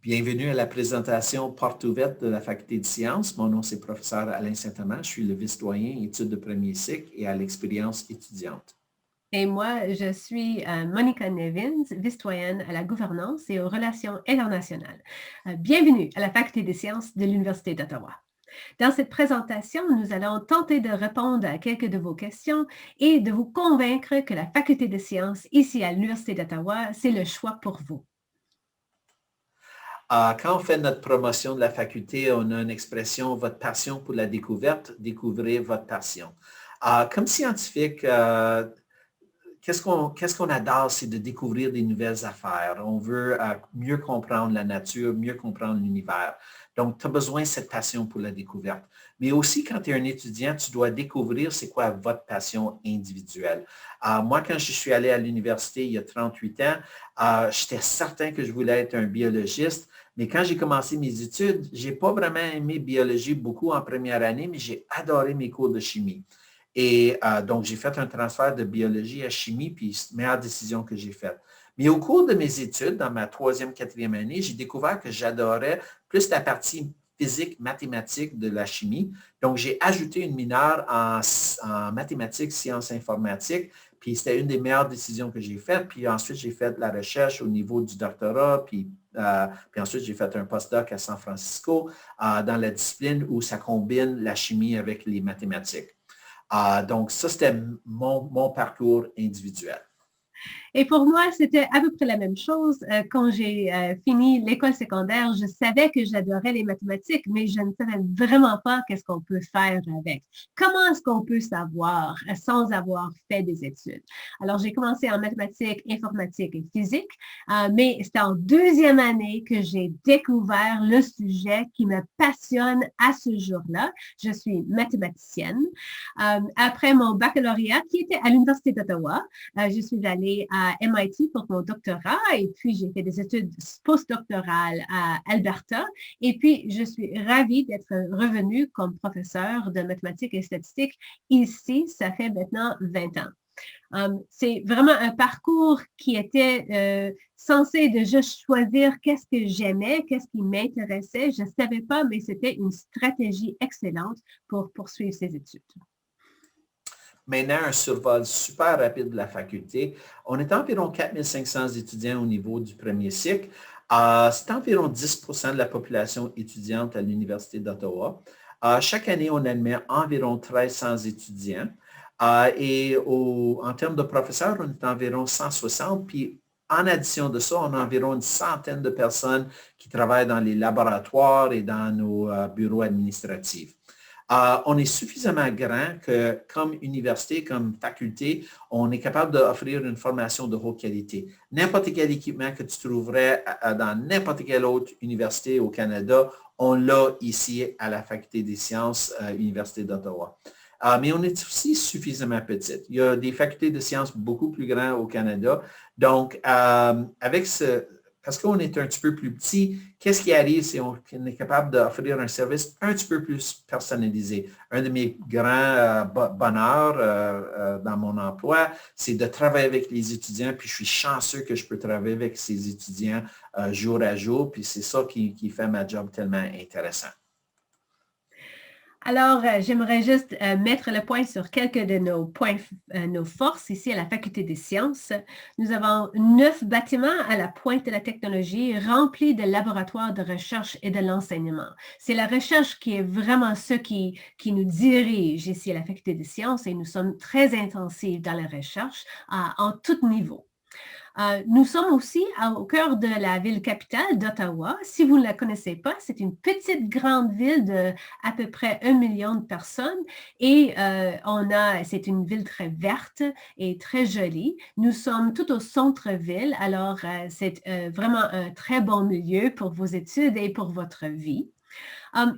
Bienvenue à la présentation Porte ouverte de la Faculté de sciences. Mon nom, c'est professeur Alain Saint-Amand. Je suis le vice-doyen études de premier cycle et à l'expérience étudiante. Et moi, je suis Monica Nevins, vice-doyenne à la gouvernance et aux relations internationales. Bienvenue à la Faculté des sciences de l'Université d'Ottawa. Dans cette présentation, nous allons tenter de répondre à quelques de vos questions et de vous convaincre que la Faculté des sciences ici à l'Université d'Ottawa, c'est le choix pour vous. Quand on fait notre promotion de la faculté, on a une expression « Votre passion pour la découverte, découvrez votre passion ». Comme scientifique, qu'est-ce qu'on adore, c'est de découvrir des nouvelles affaires. On veut mieux comprendre la nature, mieux comprendre l'univers. Donc, tu as besoin de cette passion pour la découverte. Mais aussi, quand tu es un étudiant, tu dois découvrir c'est quoi votre passion individuelle. Moi, quand je suis allé à l'université il y a 38 ans, j'étais certain que je voulais être un biologiste. Mais quand j'ai commencé mes études, je n'ai pas vraiment aimé biologie beaucoup en première année, mais j'ai adoré mes cours de chimie. Et donc, j'ai fait un transfert de biologie à chimie, puis c'est la meilleure décision que j'ai faite. Mais au cours de mes études, dans ma troisième, quatrième année, j'ai découvert que j'adorais plus la partie physique, mathématique de la chimie. Donc, j'ai ajouté une mineure en mathématiques, sciences informatiques, puis c'était une des meilleures décisions que j'ai faites. Puis ensuite, j'ai fait de la recherche au niveau du doctorat, puis ensuite, j'ai fait un postdoc à San Francisco dans la discipline où ça combine la chimie avec les mathématiques. Donc, ça, c'était mon parcours individuel. Et pour moi, c'était à peu près la même chose. Quand j'ai fini l'école secondaire, je savais que j'adorais les mathématiques, mais je ne savais vraiment pas qu'est-ce qu'on peut faire avec. Comment est-ce qu'on peut savoir sans avoir fait des études? Alors, j'ai commencé en mathématiques, informatique et physique, mais c'est en deuxième année que j'ai découvert le sujet qui me passionne à ce jour-là. Je suis mathématicienne. Après mon baccalauréat, qui était à l'Université d'Ottawa, je suis allée à MIT pour mon doctorat et puis j'ai fait des études postdoctorales à Alberta et puis je suis ravie d'être revenue comme professeure de mathématiques et statistiques ici, ça fait maintenant 20 ans. C'est vraiment un parcours qui était censé de juste choisir qu'est-ce que j'aimais, qu'est-ce qui m'intéressait. Je ne savais pas, mais c'était une stratégie excellente pour poursuivre ces études. Maintenant, un survol super rapide de la faculté. On est environ 4500 étudiants au niveau du premier cycle. C'est environ 10 de la population étudiante à l'Université d'Ottawa. Chaque année, on admet environ 1300 étudiants. En termes de professeurs, on est environ 160. Puis, en addition de ça, on a environ une centaine de personnes qui travaillent dans les laboratoires et dans nos bureaux administratifs. On est suffisamment grand que, comme université, comme faculté, on est capable d'offrir une formation de haute qualité. N'importe quel équipement que tu trouverais dans n'importe quelle autre université au Canada, on l'a ici à la Faculté des sciences, Université d'Ottawa. Mais on est aussi suffisamment petite. Il y a des facultés de sciences beaucoup plus grandes au Canada. Donc, parce qu'on est un petit peu plus petit, qu'est-ce qui arrive si on est capable d'offrir un service un petit peu plus personnalisé? Un de mes grands bonheurs dans mon emploi, c'est de travailler avec les étudiants, puis je suis chanceux que je peux travailler avec ces étudiants jour à jour, puis c'est ça qui fait ma job tellement intéressant. Alors, j'aimerais juste mettre le point sur quelques de nos points, nos forces ici à la Faculté des sciences. Nous avons 9 bâtiments à la pointe de la technologie remplis de laboratoires de recherche et de l'enseignement. C'est la recherche qui est vraiment ce qui nous dirige ici à la Faculté des sciences et nous sommes très intensifs dans la recherche en tout niveau. Nous sommes aussi au cœur de la ville capitale d'Ottawa. Si vous ne la connaissez pas, c'est une petite grande ville de à peu près 1 million de personnes et c'est une ville très verte et très jolie. Nous sommes tout au centre-ville, alors c'est vraiment un très bon milieu pour vos études et pour votre vie.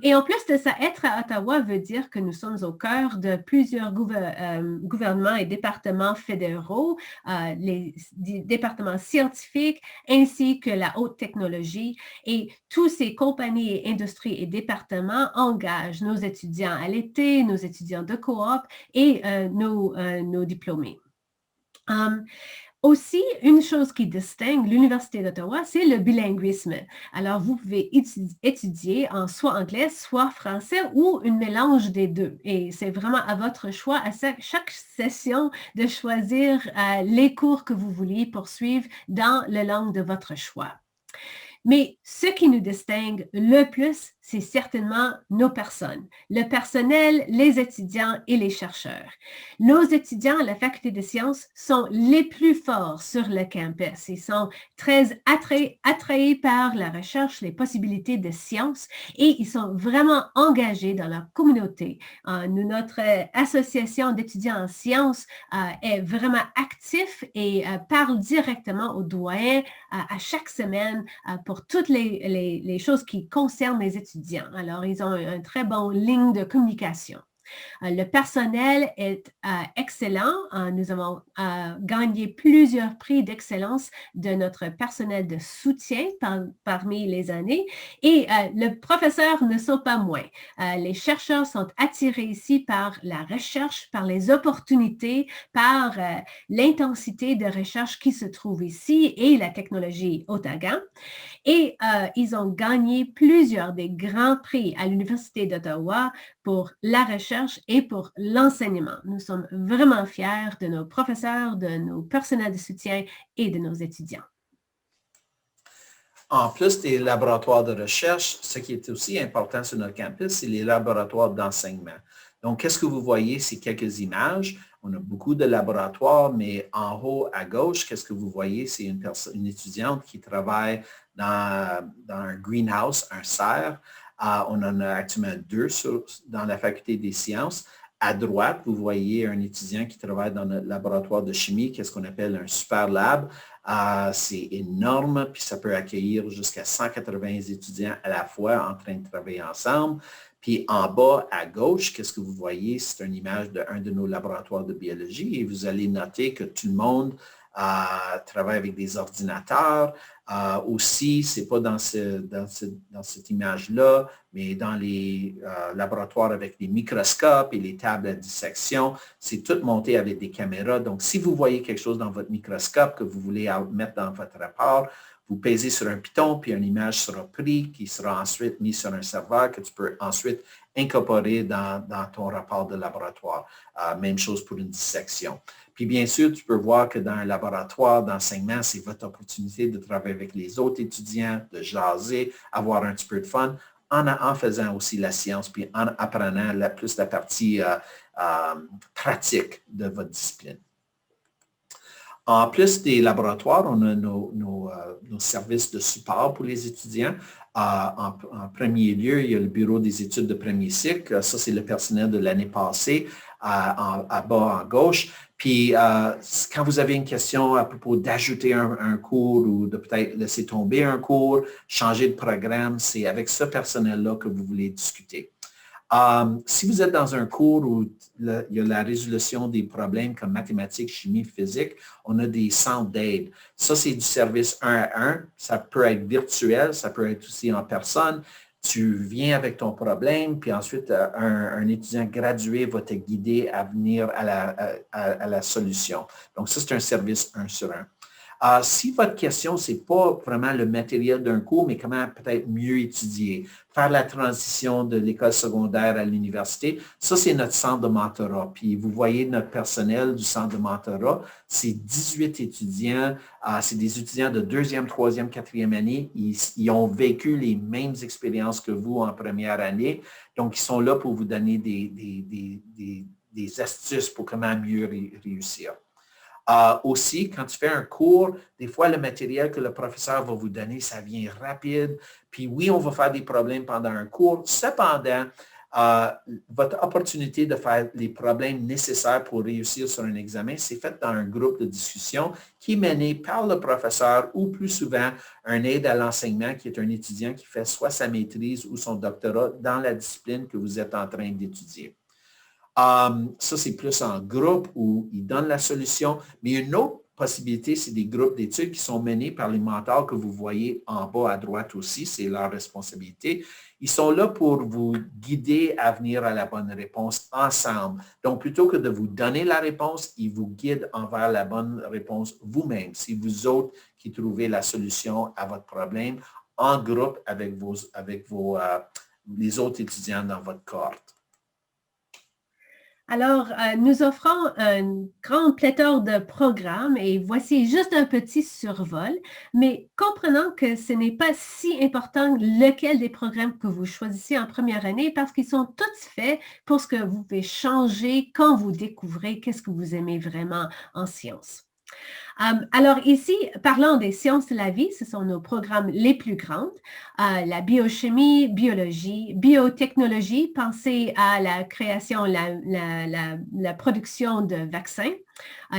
Et en plus de ça, être à Ottawa veut dire que nous sommes au cœur de plusieurs gouvernements et départements fédéraux, les départements scientifiques ainsi que la haute technologie. Et tous ces compagnies et industries et départements engagent nos étudiants à l'été, nos étudiants de coop et nos diplômés. Aussi, une chose qui distingue l'Université d'Ottawa, c'est le bilinguisme. Alors, vous pouvez étudier en soit anglais, soit français ou une mélange des deux. Et c'est vraiment à votre choix, à chaque session, de choisir les cours que vous vouliez poursuivre dans la langue de votre choix. Mais ce qui nous distingue le plus, c'est certainement nos personnes, le personnel, les étudiants et les chercheurs. Nos étudiants à la Faculté des sciences sont les plus forts sur le campus. Ils sont très attrayés par la recherche, les possibilités de sciences et ils sont vraiment engagés dans leur communauté. Notre association d'étudiants en sciences est vraiment active et parle directement aux doyens à chaque semaine pour toutes les choses qui concernent les étudiants. Alors, ils ont une très bonne ligne de communication. Le personnel est excellent. Nous avons gagné plusieurs prix d'excellence de notre personnel de soutien parmi les années. Et les professeurs ne sont pas moins. Les chercheurs sont attirés ici par la recherche, par les opportunités, par l'intensité de recherche qui se trouve ici et la technologie Otago. Et ils ont gagné plusieurs des grands prix à l'Université d'Ottawa pour la recherche et pour l'enseignement. Nous sommes vraiment fiers de nos professeurs, de nos personnels de soutien et de nos étudiants. En plus des laboratoires de recherche, ce qui est aussi important sur notre campus, c'est les laboratoires d'enseignement. Donc, qu'est-ce que vous voyez? C'est quelques images. On a beaucoup de laboratoires, mais en haut à gauche, qu'est-ce que vous voyez? C'est une étudiante qui travaille dans un greenhouse, un serre. On en a actuellement 2 dans la Faculté des sciences. À droite, vous voyez un étudiant qui travaille dans le laboratoire de chimie, qu'est-ce qu'on appelle un super lab. C'est énorme, puis ça peut accueillir jusqu'à 180 étudiants à la fois en train de travailler ensemble. Puis en bas à gauche, qu'est-ce que vous voyez? C'est une image d'un de nos laboratoires de biologie et vous allez noter que tout le monde travaille avec des ordinateurs. Aussi, ce n'est pas dans cette image-là, mais dans les laboratoires avec les microscopes et les tables à dissection, c'est tout monté avec des caméras. Donc, si vous voyez quelque chose dans votre microscope que vous voulez mettre dans votre rapport, vous pèsez sur un piton, puis une image sera prise, qui sera ensuite mise sur un serveur que tu peux ensuite incorporer dans ton rapport de laboratoire. Même chose pour une dissection. Puis bien sûr, tu peux voir que dans un laboratoire d'enseignement, c'est votre opportunité de travailler avec les autres étudiants, de jaser, avoir un petit peu de fun, en faisant aussi la science, puis en apprenant plus la partie pratique de votre discipline. En plus des laboratoires, on a nos services de support pour les étudiants. En premier lieu, il y a le bureau des études de premier cycle. Ça, c'est le personnel de l'année passée, à bas en gauche. Puis, quand vous avez une question à propos d'ajouter un cours ou de peut-être laisser tomber un cours, changer de programme, c'est avec ce personnel-là que vous voulez discuter. Si vous êtes dans un cours où il y a la résolution des problèmes comme mathématiques, chimie, physique, on a des centres d'aide. Ça, c'est du service 1 à 1. Ça peut être virtuel, ça peut être aussi en personne. Tu viens avec ton problème, puis ensuite, un étudiant gradué va te guider à venir à la solution. Donc, ça, c'est un service 1 sur 1. Si votre question, ce n'est pas vraiment le matériel d'un cours, mais comment peut-être mieux étudier, faire la transition de l'école secondaire à l'université, ça, c'est notre centre de mentorat. Puis vous voyez notre personnel du centre de mentorat, c'est 18 étudiants, c'est des étudiants de 2e, 3e, 4e année. Ils ont vécu les mêmes expériences que vous en première année. Donc, ils sont là pour vous donner des astuces pour comment mieux réussir. Aussi, quand tu fais un cours, des fois, le matériel que le professeur va vous donner, ça vient rapide. Puis oui, on va faire des problèmes pendant un cours. Cependant, votre opportunité de faire les problèmes nécessaires pour réussir sur un examen, c'est fait dans un groupe de discussion qui est mené par le professeur ou plus souvent un aide à l'enseignement qui est un étudiant qui fait soit sa maîtrise ou son doctorat dans la discipline que vous êtes en train d'étudier. Ça, c'est plus en groupe où ils donnent la solution. Mais une autre possibilité, c'est des groupes d'études qui sont menés par les mentors que vous voyez en bas à droite aussi, c'est leur responsabilité. Ils sont là pour vous guider à venir à la bonne réponse ensemble. Donc, plutôt que de vous donner la réponse, ils vous guident envers la bonne réponse vous-même. C'est vous autres qui trouvez la solution à votre problème en groupe avec les autres étudiants dans votre cohorte. Alors, nous offrons un grand pléthore de programmes et voici juste un petit survol, mais comprenons que ce n'est pas si important lequel des programmes que vous choisissez en première année parce qu'ils sont tous faits pour ce que vous pouvez changer quand vous découvrez qu'est-ce que vous aimez vraiment en sciences. Alors ici, parlant des sciences de la vie, ce sont nos programmes les plus grands. La biochimie, biologie, biotechnologie, pensez à la création, la production de vaccins,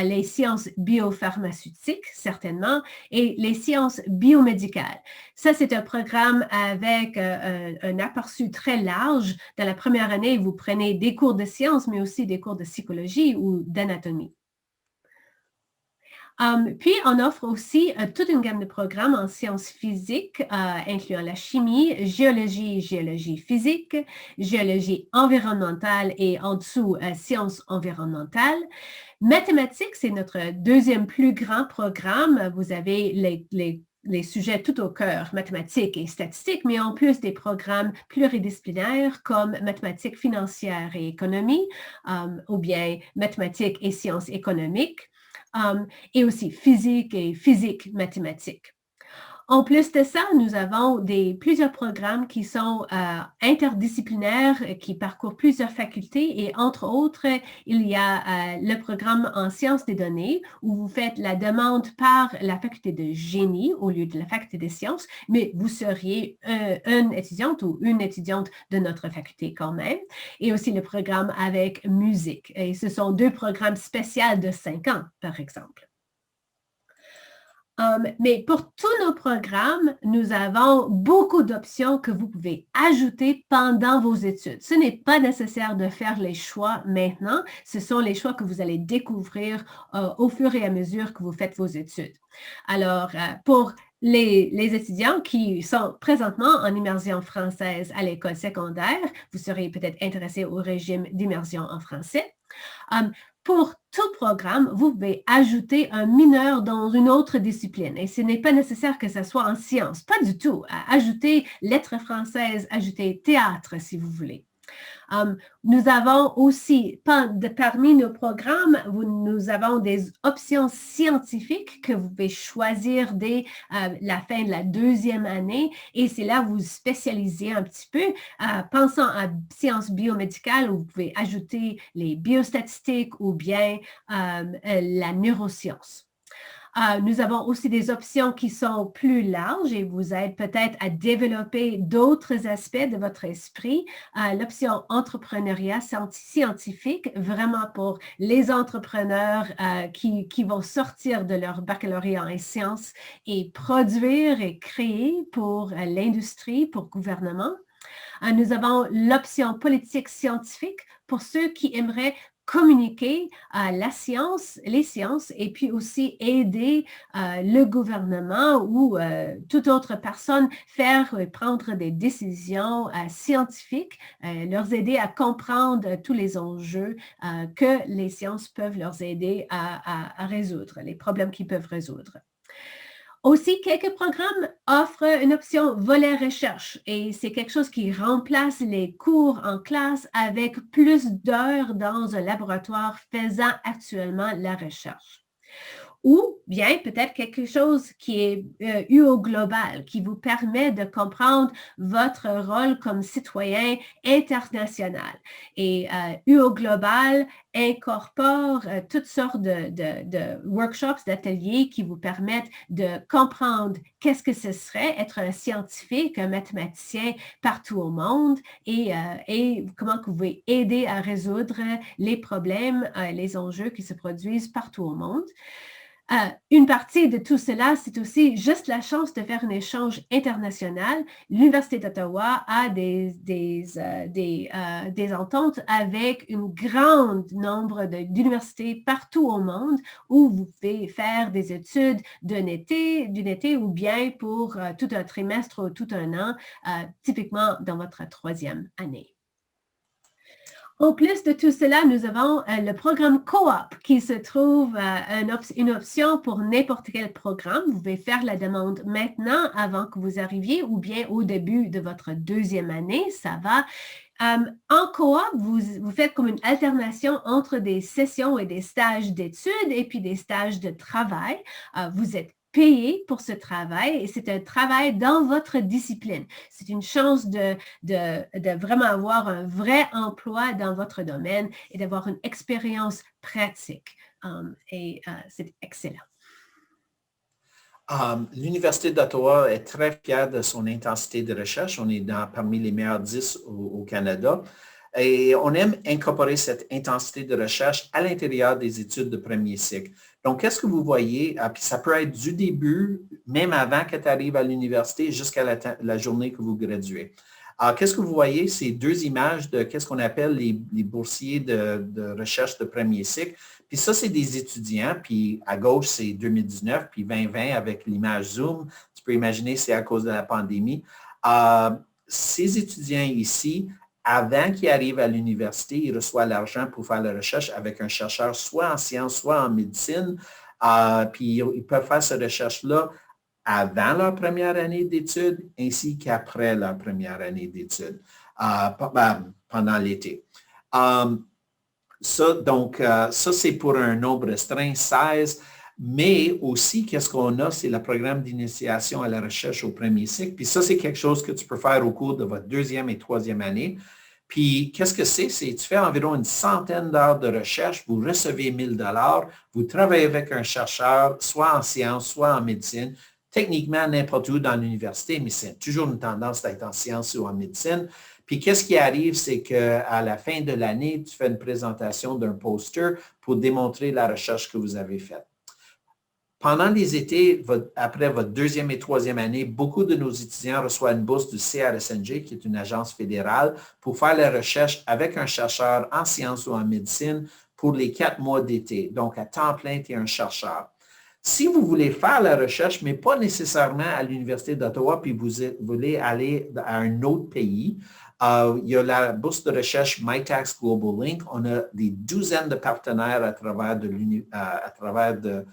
les sciences biopharmaceutiques, certainement, et les sciences biomédicales. Ça, c'est un programme avec un aperçu très large. Dans la première année, vous prenez des cours de sciences, mais aussi des cours de psychologie ou d'anatomie. Puis, on offre aussi toute une gamme de programmes en sciences physiques, incluant la chimie, géologie physique, géologie environnementale et en dessous, sciences environnementales. Mathématiques, c'est notre deuxième plus grand programme. Vous avez les sujets tout au cœur, mathématiques et statistiques, mais en plus des programmes pluridisciplinaires comme mathématiques financières et économie, ou bien mathématiques et sciences économiques. Et aussi physique et physique mathématique. En plus de ça, nous avons plusieurs programmes qui sont interdisciplinaires, qui parcourent plusieurs facultés et entre autres, il y a le programme en sciences des données où vous faites la demande par la faculté de génie au lieu de la faculté des sciences, mais vous seriez une étudiante ou une étudiante de notre faculté quand même. Et aussi le programme avec musique. Et ce sont 2 programmes spéciaux de 5 ans, par exemple. Mais pour tous nos programmes, nous avons beaucoup d'options que vous pouvez ajouter pendant vos études. Ce n'est pas nécessaire de faire les choix maintenant. Ce sont les choix que vous allez découvrir au fur et à mesure que vous faites vos études. Alors, pour les étudiants qui sont présentement en immersion française à l'école secondaire, vous serez peut-être intéressés au régime d'immersion en français. Pour tout programme, vous pouvez ajouter un mineur dans une autre discipline et ce n'est pas nécessaire que ce soit en sciences, pas du tout. Ajouter lettres françaises, ajouter théâtre si vous voulez. Nous avons aussi, parmi nos programmes, nous avons des options scientifiques que vous pouvez choisir dès la fin de la 2e année et c'est là où vous spécialisez un petit peu. Pensant à sciences biomédicales, où vous pouvez ajouter les biostatistiques ou bien la neuroscience. Nous avons aussi des options qui sont plus larges et vous aident peut-être à développer d'autres aspects de votre esprit. L'option entrepreneuriat scientifique, vraiment pour les entrepreneurs qui vont sortir de leur baccalauréat en sciences et produire et créer pour l'industrie, pour le gouvernement. Nous avons l'option politique scientifique pour ceux qui aimeraient communiquer la science, les sciences et puis aussi aider le gouvernement ou toute autre personne faire prendre des décisions scientifiques, leur aider à comprendre tous les enjeux que les sciences peuvent leur aider à résoudre, les problèmes qu'ils peuvent résoudre. Aussi, quelques programmes offrent une option volet recherche et c'est quelque chose qui remplace les cours en classe avec plus d'heures dans un laboratoire faisant actuellement la recherche. Ou bien peut-être quelque chose qui est UO Global, qui vous permet de comprendre votre rôle comme citoyen international. Et UO Global incorpore toutes sortes de workshops, d'ateliers qui vous permettent de comprendre qu'est-ce que ce serait être un scientifique, un mathématicien partout au monde et comment vous pouvez aider à résoudre les problèmes, les enjeux qui se produisent partout au monde. Une partie de tout cela, c'est aussi juste la chance de faire un échange international. L'Université d'Ottawa a des ententes avec un grand nombre d'universités partout au monde où vous pouvez faire des études d'un été ou bien pour tout un trimestre ou tout un an, typiquement dans votre troisième année. En plus de tout cela, nous avons le programme Coop qui se trouve une option pour n'importe quel programme. Vous pouvez faire la demande maintenant avant que vous arriviez ou bien au début de votre deuxième année, ça va. En coop, vous faites comme une alternation entre des sessions et des stages d'études et puis des stages de travail. Vous êtes payé pour ce travail et c'est un travail dans votre discipline. C'est une chance de vraiment avoir un vrai emploi dans votre domaine et d'avoir une expérience pratique. C'est excellent. L'Université d'Ottawa est très fière de son intensité de recherche. On est parmi les meilleurs 10 au Canada. Et on aime incorporer cette intensité de recherche à l'intérieur des études de premier cycle. Donc, qu'est-ce que vous voyez? Puis ça peut être du début, même avant que tu arrives à l'université, jusqu'à la journée que vous graduez. Alors, qu'est-ce que vous voyez? C'est deux images de qu'est-ce qu'on appelle les boursiers de recherche de premier cycle. Puis ça, c'est des étudiants. Puis à gauche, c'est 2019, puis 2020 avec l'image Zoom. Tu peux imaginer, c'est à cause de la pandémie. Ces étudiants ici, avant qu'ils arrivent à l'université, ils reçoivent l'argent pour faire la recherche avec un chercheur, soit en sciences, soit en médecine. Puis ils peuvent faire cette recherche-là avant leur première année d'études ainsi qu'après leur première année d'études, pendant l'été. Ça, c'est pour un nombre restreint, 16. Mais aussi, qu'est-ce qu'on a? C'est le programme d'initiation à la recherche au premier cycle. Puis ça, c'est quelque chose que tu peux faire au cours de votre deuxième et troisième année. Puis, qu'est-ce que c'est? C'est tu fais environ une centaine d'heures de recherche, vous recevez 1 000 $, vous travaillez avec un chercheur, soit en sciences, soit en médecine, techniquement n'importe où dans l'université, mais c'est toujours une tendance d'être en sciences ou en médecine. Puis, qu'est-ce qui arrive? C'est qu'à la fin de l'année, tu fais une présentation d'un poster pour démontrer la recherche que vous avez faite. Pendant les étés, après votre deuxième et troisième année, beaucoup de nos étudiants reçoivent une bourse du CRSNG, qui est une agence fédérale, pour faire la recherche avec un chercheur en sciences ou en médecine pour les 4 mois d'été. Donc, à temps plein, tu es un chercheur. Si vous voulez faire la recherche, mais pas nécessairement à l'Université d'Ottawa, puis vous voulez aller à un autre pays, il y a la bourse de recherche MyTax Global Link. On a des douzaines de partenaires à travers de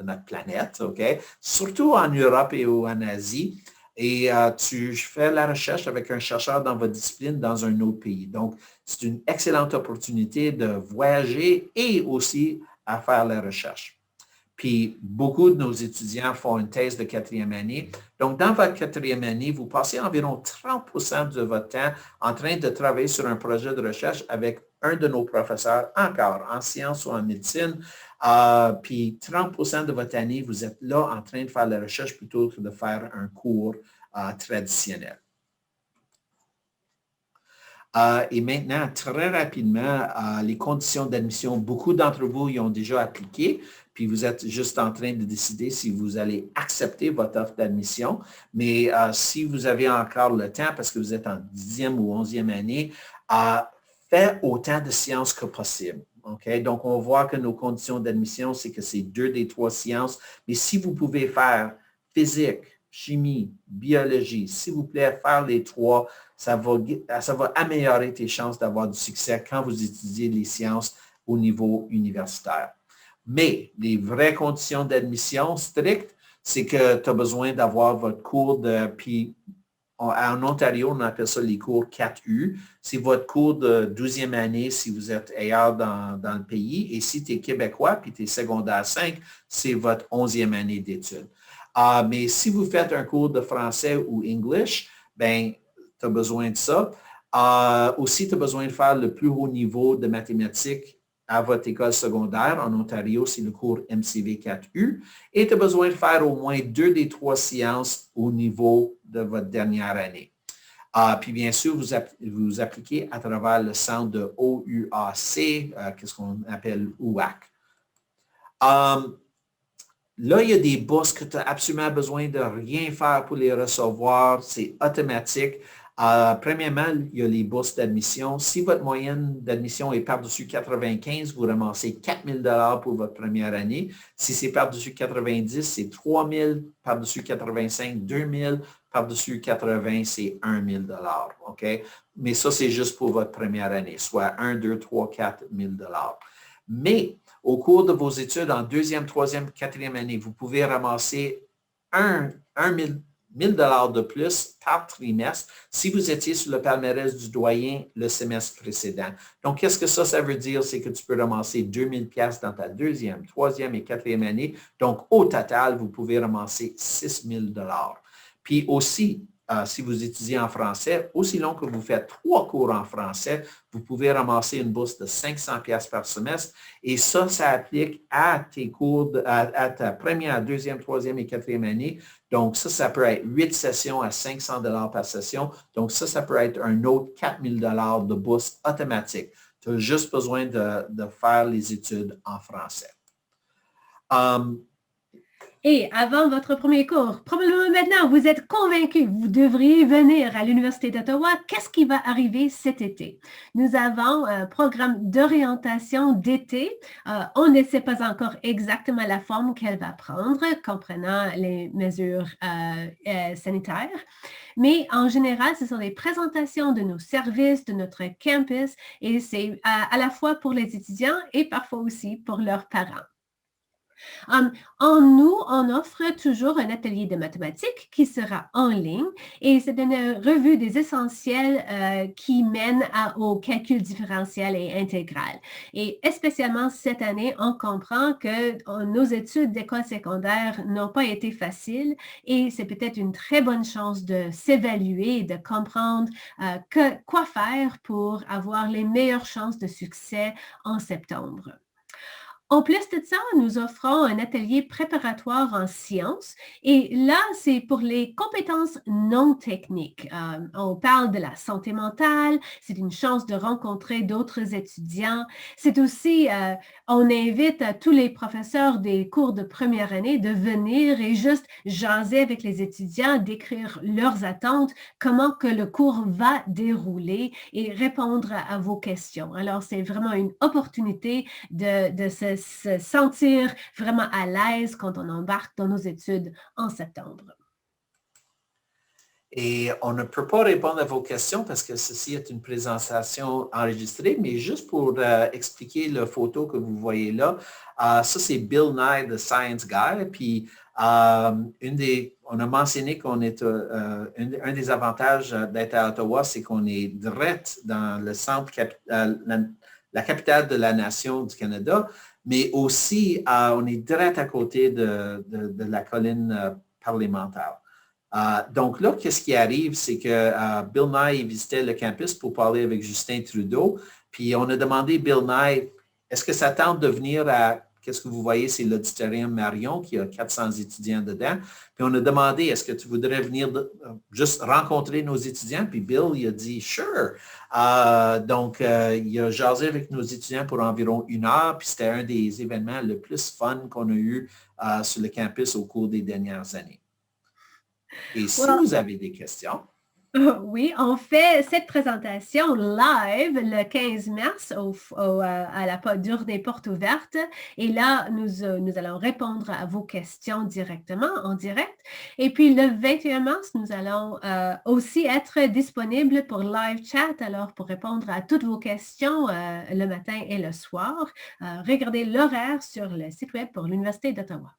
notre planète, OK? Surtout en Europe et en Asie. Et tu fais la recherche avec un chercheur dans votre discipline dans un autre pays. Donc, c'est une excellente opportunité de voyager et aussi à faire la recherche. Puis, beaucoup de nos étudiants font une thèse de 4e année. Donc, dans votre 4e année, vous passez environ 30% de votre temps en train de travailler sur un projet de recherche avec un de nos professeurs, encore en sciences ou en médecine. Puis, 30% de votre année, vous êtes là en train de faire la recherche plutôt que de faire un cours traditionnel. Et maintenant, très rapidement, les conditions d'admission, beaucoup d'entre vous y ont déjà appliqué, puis vous êtes juste en train de décider si vous allez accepter votre offre d'admission. Mais si vous avez encore le temps, parce que vous êtes en 10e ou 11e année, faites autant de sciences que possible. Okay? Donc, on voit que nos conditions d'admission, c'est que c'est 2 des 3 sciences. Mais si vous pouvez faire physique, chimie, biologie, s'il vous plaît, faire les 3, ça va améliorer tes chances d'avoir du succès quand vous étudiez les sciences au niveau universitaire. Mais les vraies conditions d'admission strictes, c'est que tu as besoin d'avoir votre cours puis en Ontario, on appelle ça les cours 4U. C'est votre cours de 12e année si vous êtes ailleurs dans le pays. Et si tu es québécois puis tu es secondaire 5, c'est votre 11e année d'études. Mais si vous faites un cours de français ou English, ben, tu as besoin de ça. Aussi, tu as besoin de faire le plus haut niveau de mathématiques à votre école secondaire. En Ontario, c'est le cours MCV 4U. Et tu as besoin de faire au moins 2 des 3 sciences au niveau de votre dernière année. Puis bien sûr, vous appliquez à travers le centre de OUAC, qu'est-ce qu'on appelle UAC. Là, il y a des bourses que tu as absolument besoin de rien faire pour les recevoir. C'est automatique. Premièrement, il y a les bourses d'admission. Si votre moyenne d'admission est par-dessus 95, vous ramassez 4 000 pour votre première année. Si c'est par-dessus 90, c'est 3 000. Par-dessus 85, 2 000. Par-dessus 80, c'est 1 000 OK? Mais ça, c'est juste pour votre première année, soit 1, 2, 3, 4 000 Mais au cours de vos études en deuxième, troisième, quatrième année, vous pouvez ramasser 1 000 de plus par trimestre si vous étiez sur le palmarès du doyen le semestre précédent. Donc, qu'est-ce que ça veut dire? C'est que tu peux ramasser 2 000 dans ta deuxième, troisième et quatrième année. Donc, au total, vous pouvez ramasser 6 000 Puis aussi, si vous étudiez en français, aussi long que vous faites 3 cours en français, vous pouvez ramasser une bourse de 500 par semestre. Et ça applique à tes cours, à ta première, deuxième, troisième et quatrième année. Donc, ça peut être 8 sessions à 500 par session. Donc, ça peut être un autre 4 000 de bourse automatique. Tu as juste besoin de faire les études en français. Et avant votre premier cours, probablement maintenant, vous êtes convaincu, vous devriez venir à l'Université d'Ottawa. Qu'est-ce qui va arriver cet été? Nous avons un programme d'orientation d'été. On ne sait pas encore exactement la forme qu'elle va prendre, comprenant les mesures sanitaires. Mais en général, ce sont des présentations de nos services, de notre campus, et c'est à la fois pour les étudiants et parfois aussi pour leurs parents. On offre toujours un atelier de mathématiques qui sera en ligne et c'est une revue des essentiels qui mène au calcul différentiel et intégral. Et spécialement cette année, on comprend que nos études d'école secondaire n'ont pas été faciles et c'est peut-être une très bonne chance de s'évaluer et de comprendre quoi faire pour avoir les meilleures chances de succès en septembre. En plus de ça, nous offrons un atelier préparatoire en sciences et là, c'est pour les compétences non techniques. On parle de la santé mentale, c'est une chance de rencontrer d'autres étudiants. C'est aussi, on invite tous les professeurs des cours de première année de venir et juste jaser avec les étudiants, décrire leurs attentes, comment que le cours va dérouler et répondre à vos questions. Alors, c'est vraiment une opportunité de se sentir vraiment à l'aise quand on embarque dans nos études en septembre. Et on ne peut pas répondre à vos questions parce que ceci est une présentation enregistrée, mais juste pour expliquer la photo que vous voyez là, ça c'est Bill Nye, the Science Guy, puis on a mentionné qu'on est, un des avantages d'être à Ottawa, c'est qu'on est direct dans le centre, la capitale de la nation du Canada, mais aussi, on est direct à côté de la colline parlementaire. Donc là, qu'est-ce qui arrive, c'est que Bill Nye visitait le campus pour parler avec Justin Trudeau, puis on a demandé Bill Nye, est-ce que ça tente de venir à, qu'est-ce que vous voyez, c'est l'auditorium Marion qui a 400 étudiants dedans, puis on a demandé, est-ce que tu voudrais venir juste rencontrer nos étudiants, puis Bill, il a dit, sure. Donc, il a jasé avec nos étudiants pour environ 1 heure, puis c'était un des événements le plus fun qu'on a eu sur le campus au cours des dernières années. Et si vous avez des questions. Oui, on fait cette présentation live le 15 mars à la journée porte ouverte. Et là, nous allons répondre à vos questions directement, en direct. Et puis, le 21 mars, nous allons aussi être disponibles pour live chat, alors pour répondre à toutes vos questions le matin et le soir. Regardez l'horaire sur le site web pour l'Université d'Ottawa.